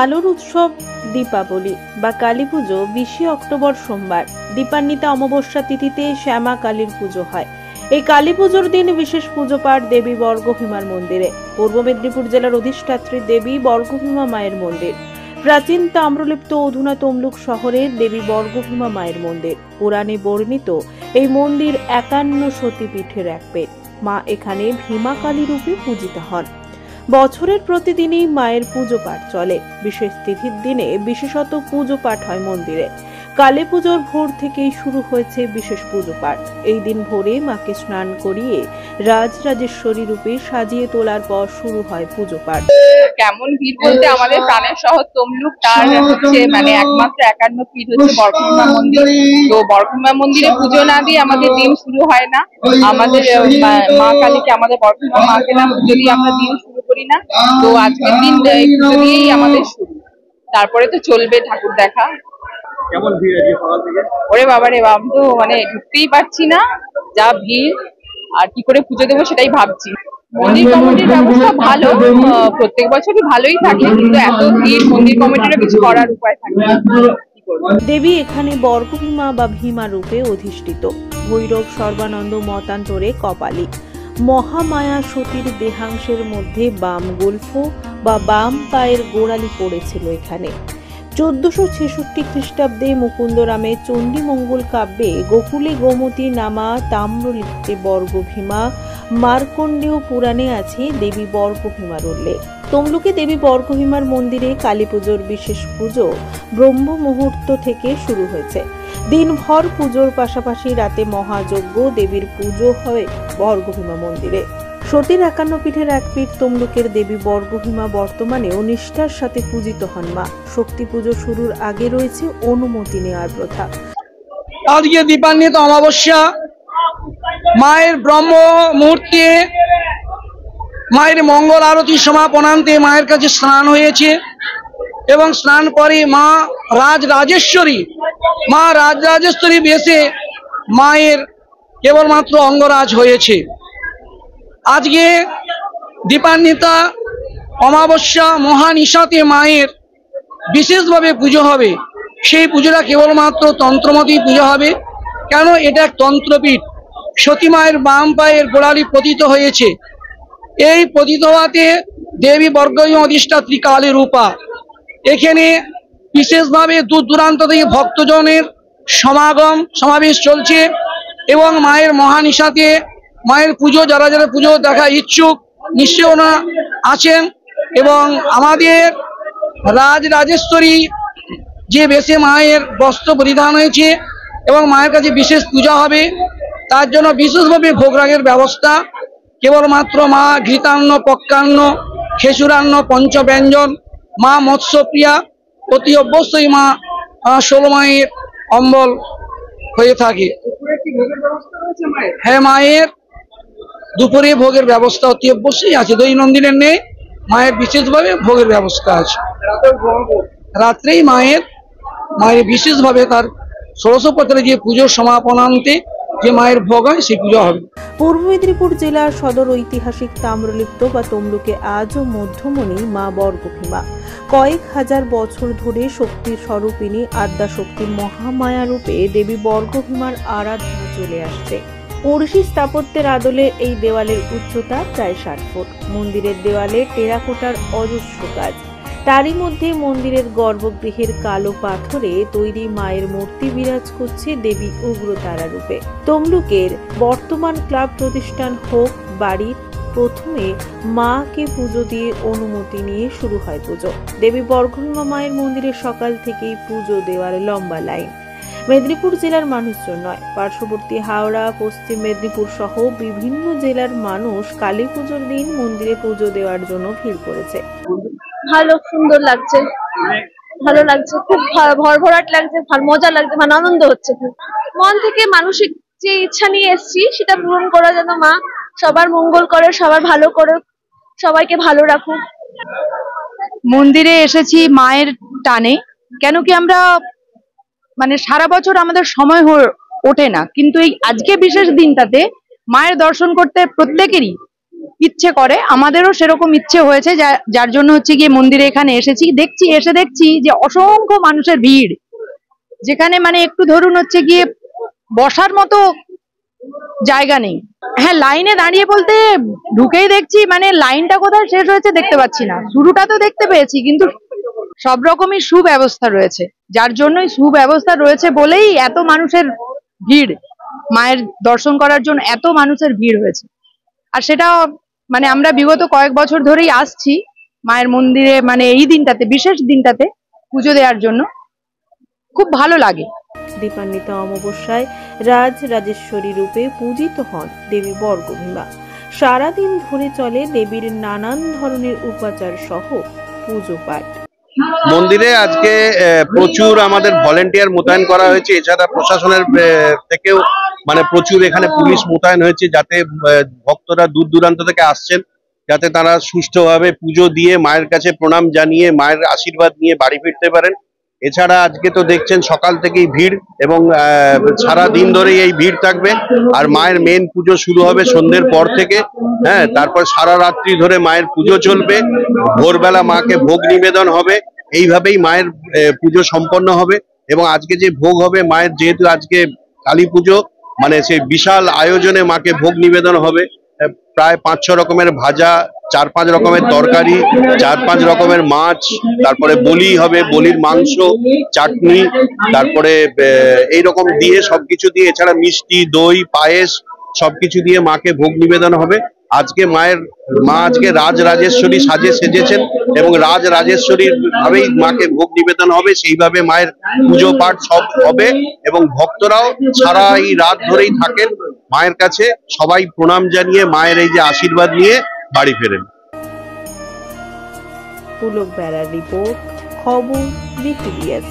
আলোর উৎসব দীপাবলি বা কালী পুজো 20 অক্টোবর সোমবার দীপান্বিতা অমাবস্যা তিথিতে শ্যামা কালীর পুজো হয়। এই কালী পুজোর দিন বিশেষ পুজো পাঠ দেবী বর্গভীমার মন্দিরে। পূর্ব মেদিনীপুর জেলার অধিষ্ঠাত্রী দেবী বর্গভীমা মায়ের মন্দির। প্রাচীন তাম্রলিপ্ত অধুনা তমলুক শহরের দেবী বর্গভীমা মায়ের মন্দির। পুরাণে বর্ণিত এই মন্দির 51 সতীপীঠের এক পীঠ। মা এখানে ভীমা কালী রূপে পূজিত হন। বছরের প্রতিদিনই মায়ের পুজো পাঠ চলে। বিশেষ তিথির দিনে বিশেষত পুজো পাঠ হয় মন্দিরে। কালী পুজোর ভোর থেকেই শুরু হয়েছে বিশেষ পুজো পাঠ। এই দিন ভোরে মাকে স্নান করিয়ে রাজরাজেশ্বরী রূপে সাজিয়ে তোলার পর শুরু হয় পুজো পাঠ। কেমন ভিড় বলতে আমাদের প্রাণের শহর তমলুক, তার হচ্ছে মানে একমাত্র 51 পীঠ হচ্ছে বর্গভীমা মন্দির। তো বর্গভীমা মন্দিরে পুজো না দিয়ে আমাদের দিন শুরু হয় না। আমাদের মা কালীকে, আমাদের বর্গভীমা মাকে না পুজো দিয়ে আমরা দিন শুরু করি না। তো আজকের দিন পুজো দিয়েই আমাদের শুরু, তারপরে তো চলবে ঠাকুর দেখা। কেমন ভিড় আছে সকাল থেকে? ওরে বাবারে বাবা, তো মানে ঢুকতেই পারছি না, যা ভিড়। আর কি করে পুজো দেবো সেটাই ভাবছি। মন্দির কমিটির ব্যবস্থা ভালো, প্রত্যেক বছরই ভালোই থাকে, কিন্তু এত ভিড় মন্দির কমিটিরও কিছু করার উপায় থাকে না। দেবী এখানে বর্গভীমা বা ভীমা রূপে অধিষ্ঠিত। ভৈরব সর্বানন্দ মতান্তরে কপালী মহামায়া সতীর দেহাংশের মধ্যে বাম গল্ফ বা বাম পায়ের গোড়ালি পড়েছিল এখানে। 1466 খ্রিস্টাব্দে মুকুন্দরামের চণ্ডীমঙ্গল কাব্যে গোকুলে গোমতী নামা তাম্রলিপ্তে বর্গভীমা মার্কণ্ডেয় পুরাণে আছে দেবী বর্গভীমার উল্লেখ। তমলুকে দেবী বর্গভীমার মন্দিরে কালী পুজোর বিশেষ পুজো ব্রহ্ম মুহূর্ত থেকে শুরু হয়েছে। দিনভর পুজোর পাশাপাশি রাতে মহাযজ্ঞ দেবীর পুজো হয় বর্গভীমা মন্দিরে। সতীর 51 পীঠের এক পীঠ তমলুকের দেবী বর্গভীমা বর্তমানেও নিষ্ঠার সাথে পূজিত হন মা। শক্তি পুজো শুরুর আগে রয়েছে অনুমতি নেওয়ার প্রথা। আজকে দীপান্বিত অমাবস্যা, মায়ের ব্রহ্ম মুহূর্তে মায়ের মঙ্গল আরতি সমাপনান্তে মায়ের কাছে স্নান হয়েছে এবং স্নান করে মা রাজরাজেশ্বরী বেশে মায়ের কেবলমাত্র অঙ্গরাজ হয়েছে। আজকে দীপান্বিতা অমাবস্যা মহানিশাতে মায়ের বিশেষভাবে পুজো হবে। সেই পুজোটা কেবলমাত্র তন্ত্রমতেই পুজো হবে, কেন এটা এক তন্ত্রপীঠ। সতী মায়ের বাম পায়ের গোড়ালি পতিত হয়েছে। এই পতিত হওয়াতে দেবী বর্গভীমা অধিষ্ঠাত্রী কালী রূপা। এখানে বিশেষভাবে দূর দূরান্ত থেকে ভক্তজনের সমাবেশ চলছে এবং মায়ের মহানিশাতে মায়ের পুজো যারা পুজো দেখা ইচ্ছুক নিশ্চয় ওনা আছেন। এবং আমাদের রাজরাজেশ্বরী যে বেশে মায়ের বস্ত্র পরিধান হয়েছে এবং মায়ের কাছে বিশেষ পূজা হবে, তার জন্য বিশেষভাবে ভোগরাগের ব্যবস্থা। কেবলমাত্র মা ঘৃতান্ন, পক্ষান্ন, খেসুরান্ন, পঞ্চব্যঞ্জন, মা মৎস্যপ্রিয়া, অতি অবশ্যই মা 16 মায়ের অম্বল হয়ে থাকে। হ্যাঁ, মায়ের দুপুরে ভোগের ব্যবস্থা অতি অবশ্যই আছে, দৈনন্দিনের নেই, মায়ের বিশেষভাবে ভোগের ব্যবস্থা আছে। রাত্রেই মায়ের বিশেষভাবে তার ষোড়শোপচারে যে পুজোর সমাপনান্তে যে মায়ের ভোগ হয় সেই পুজো হবে। পূর্ব মেদিনীপুর জেলার সদর ঐতিহাসিক তাম্রলিপ্ত বা তমলুকে আজও মধ্যমণি মা বর্গভীমা কয়েক হাজার বছর ধরে শক্তির স্বরূপিণী আদ্যা শক্তির মহামায়া রূপে দেবী বর্গভীমার আরাধনা চলে আসছে। পড়শি স্থাপত্যের আদলে এই দেওয়ালের উচ্চতা প্রায় 60 ফুট। মন্দিরের দেওয়ালে টেরাকোটার অজস্র কাজ। তারই মধ্যে মন্দিরের গর্ভগৃহের কালো পাথরে তৈরি মায়ের মূর্তি বিরাজ করছে দেবী উগ্রতারা রূপে। তমলুকের বর্তমান ক্লাব প্রতিষ্ঠান হোক বাড়ির প্রথমে মাকে পুজো দিয়ে অনুমতি নিয়ে শুরু হয় পুজো। দেবী বর্গভীমা মায়ের মন্দিরে সকাল থেকেই পুজো দেওয়ার লম্বা লাইন। মেদিনীপুর জেলার মানুষজন নয়, পার্শ্ববর্তী হাওড়া, পশ্চিম মেদিনীপুর সহ বিভিন্ন জেলার মানুষ কালী পুজোর দিন মন্দিরে পুজো দেওয়ার জন্য ভিড় করেছে। ভালো, সুন্দর লাগছে, ভালো লাগছে, খুব ভরভরাট লাগছে, ভালো মজা লাগছে, মানে আনন্দ হচ্ছে। মন থেকে মানসিক যে ইচ্ছা নিয়ে এসেছি সেটা পূরণ করা, যেন মা সবার মঙ্গল করে, সবার ভালো করে, সবাইকে ভালো রাখুক। মন্দিরে এসেছি মায়ের টানে, কেন কি আমরা মানে সারা বছর আমাদের সময় ওঠে না, কিন্তু এই আজকে বিশেষ দিনটাতে মায়ের দর্শন করতে প্রত্যেকেরই ইচ্ছে করে। আমাদেরও সেরকম ইচ্ছে হয়েছে, যার জন্য হচ্ছে গিয়ে মন্দিরে এখানে এসেছি। দেখছি যে অসংখ্য মানুষের ভিড়, যেখানে মানে একটু ধরুন হচ্ছে গিয়ে বসার মতো জায়গা নেই। হ্যাঁ, লাইনে দাঁড়িয়ে বলতে ঢুকেই দেখছি মানে লাইনটা কোথায় শেষ হয়েছে দেখতে পাচ্ছি না। শুরুটা তো দেখতে পেয়েছি, কিন্তু সব রকমই সুব্যবস্থা রয়েছে, যার জন্যই সুব্যবস্থা রয়েছে বলেই এত মানুষের ভিড়। মায়ের দর্শন করার জন্য এত মানুষের ভিড় হয়েছে। আর সেটা মানে আমরা বিগত কয়েক বছর ধরেই আসছি মায়ের মন্দিরে, মানে এই দিনটাতে, বিশেষ দিনটাতে পুজো দেওয়ার জন্য। খুব ভালো লাগে। দীপান্বিতা অমাবস্যায় রাজরাজেশ্বরী রূপে পূজিত হন দেবী বর্গভীমা। সারাদিন ধরে চলে দেবীর নানান ধরনের উপাচার সহ পুজো পাঠ। মন্দিরে আজকে প্রচুর আমাদের ভলেন্টিয়ার মোতায়েন করা হয়েছে। এছাড়া প্রশাসনের থেকেও মানে প্রচুর এখানে পুলিশ মোতায়েন হয়েছে, যাতে ভক্তরা দূর দূরান্ত থেকে আসছেন যাতে তারা সুষ্ঠুভাবে পুজো দিয়ে মায়ের কাছে প্রণাম জানিয়ে মায়ের আশীর্বাদ নিয়ে বাড়ি ফিরতে পারেন। এছাড়া আজকে তো দেখছেন সকাল থেকেই ভিড়, এবং সারা দিন ধরেই এই ভিড় থাকবে। আর মায়ের মেন পুজো শুরু হবে সন্ধ্যের পর থেকে। হ্যাঁ, তারপর সারা রাত্রি ধরে মায়ের পুজো চলবে। ভোরবেলা মাকে ভোগ নিবেদন হবে। এইভাবেই মায়ের পুজো সম্পন্ন হবে। এবং আজকে যে ভোগ হবে মায়ের, যেহেতু আজকে কালী পুজো, মানে সেই বিশাল আয়োজনে মাকে ভোগ নিবেদন হবে। প্রায় 5-6 রকমের ভাজা, 4-5 রকমের তরকারি, 4-5 রকমের মাছ, তারপরে বলি হবে, বলির মাংস, চাটনি, তারপরে এইরকম দিয়ে সবকিছু দিয়ে, এছাড়া মিষ্টি, দই, পায়েস সবকিছু দিয়ে মাকে ভোগ নিবেদন হবে। আজকে মা আজকে রাজরাজেশ্বরী সাজে সেজেছেন, এবং রাজরাজেশ্বরীর ভাবেই মাকে ভোগ নিবেদন হবে। সেইভাবে মায়ের পুজো পাঠ সব হবে, এবং ভক্তরাও সারা এই রাত ধরেই থাকেন মায়ের কাছে। সবাই প্রণাম জানিয়ে মায়ের এই যে আশীর্বাদ নিয়ে বাড়ি ফেরেন। পুলক বেড়ার রিপোর্ট, খবর বিপিবিএস।